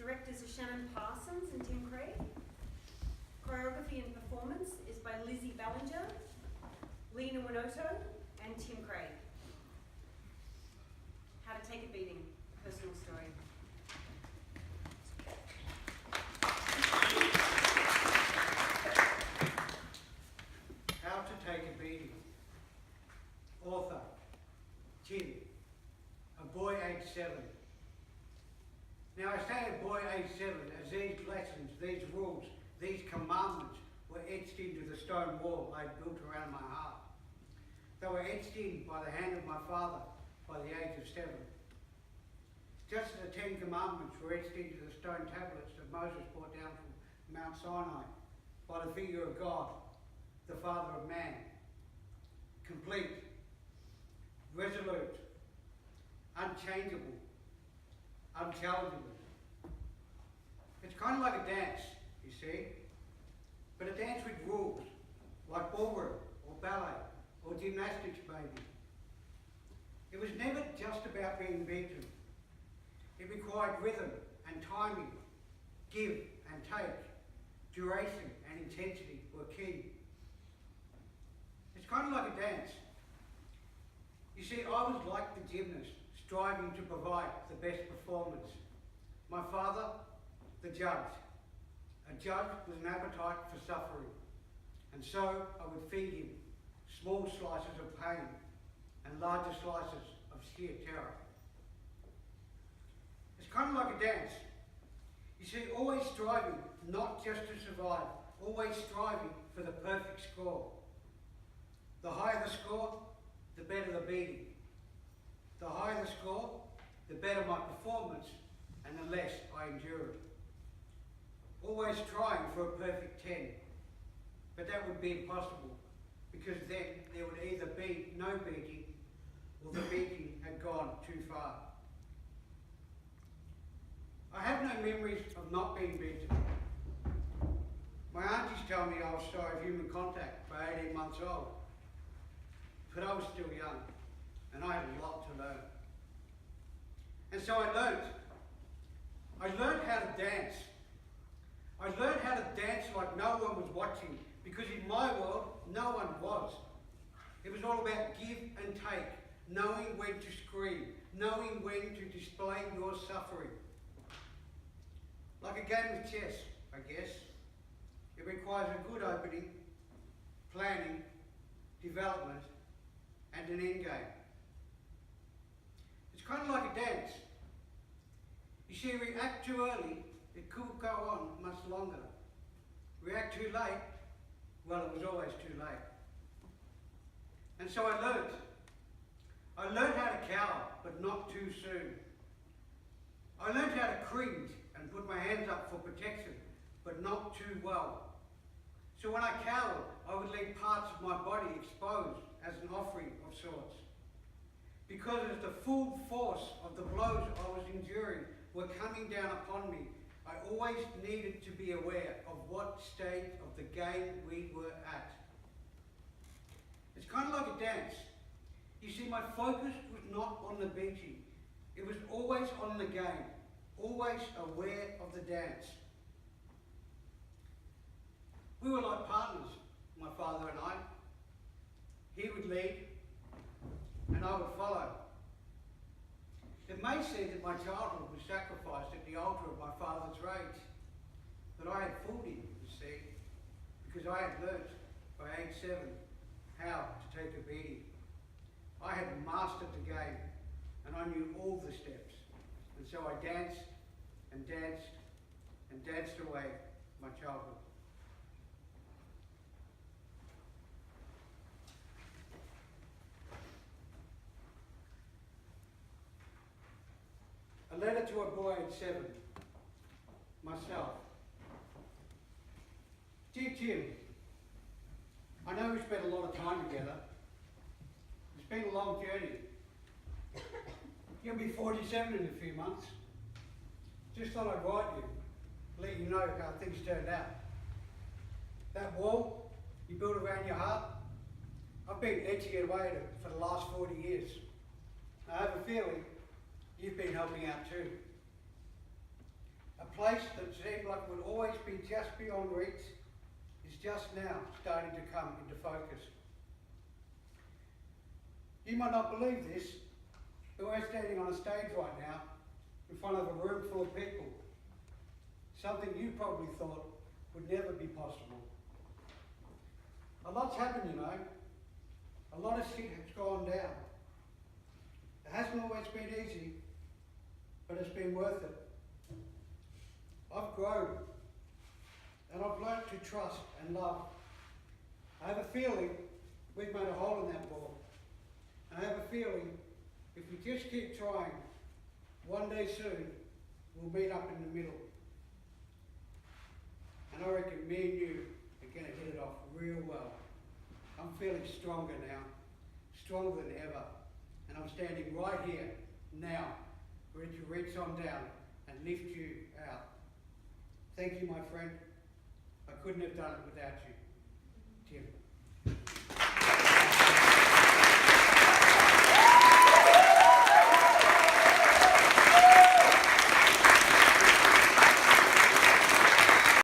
Directors are Shannon Parsons and Tim Craig. Choreography and performance is by Lizzie Ballinger, Lena Winoto and Tim Craig. How to Take a Beating, personal story. How to Take a Beating. Author, Tim, a boy aged 7. Now I say a boy aged 7 as these lessons, these rules, these commandments were etched into the stone wall I built around my heart. They were etched in by the hand of my father by the age of 7. Just as the 10 Commandments were etched into the stone tablets that Moses brought down from Mount Sinai by the finger of God, the Father of man. Complete, resolute, unchangeable, unchallengeable. It's kind of like a dance, you see, but a dance with rules, like ballroom or ballet or gymnastics maybe. It was never just about being beaten. It required rhythm and timing, give and take, duration and intensity were key. It's kind of like a dance. You see, I was like the gymnast, striving to provide the best performance. My father, the judge. A judge with an appetite for suffering. And so I would feed him small slices of pain and larger slices of sheer terror. It's kind of like a dance. You see, always striving not just to survive, always striving for the perfect score. The higher the score, the better the beating. The higher the score, the better my performance and the less I endured. Always trying for a perfect 10, but that would be impossible because then there would either be no beating or the beating had gone too far. I have no memories of not being beaten. My aunties tell me I was shy of human contact by 18 months old, but I was still young and I had a lot to learn. And so I learned. I learned how to dance. I learned how to dance like no one was watching, because in my world, no one was. It was all about give and take, knowing when to scream, knowing when to display your suffering. Like a game of chess, I guess. It requires a good opening, planning, development, and an end game. It's kind of like a dance. You see, react too early, it could go on much longer. React too late, well, it was always too late. And so I learned. I learned how to cower, but not too soon. I learned how to cringe and put my hands up for protection, but not too well. So when I cowered, I would leave parts of my body exposed as an offering of sorts. Because as the full force of the blows I was enduring were coming down upon me, I always needed to be aware of what stage of the game we were at. It's kind of like a dance. You see, my focus was not on the beating. It was always on the game, always aware of the dance. We were like partners, my father and I. He would lead, and I would follow. It may seem that my childhood was sacrificed at the altar of my father's rage, but I had fooled him, you see, because I had learnt by age 7 how to take a beating. I had mastered the game, and I knew all the steps, and so I danced and danced and danced away my childhood. A letter to a boy aged 7. Myself. Dear Tim, I know we spent a lot of time together. It's been a long journey. You'll be 47 in a few months. Just thought I'd write you, let you know how things turned out. That wall you built around your heart, I've been etching it away for the last 40 years. I have a feeling you've been helping out too. A place that seemed like would always be just beyond reach is just now starting to come into focus. You might not believe this, but we're standing on a stage right now in front of a room full of people. Something you probably thought would never be possible. A lot's happened, you know. A lot of shit has gone down. It hasn't always been easy, but it's been worth it. I've grown, and I've learnt to trust and love. I have a feeling we've made a hole in that ball. And I have a feeling if we just keep trying, one day soon, we'll meet up in the middle. And I reckon me and you are going to hit it off real well. I'm feeling stronger now, stronger than ever. And I'm standing right here, now, ready to reach on down and lift you out. Thank you, my friend. I couldn't have done it without you. Tim.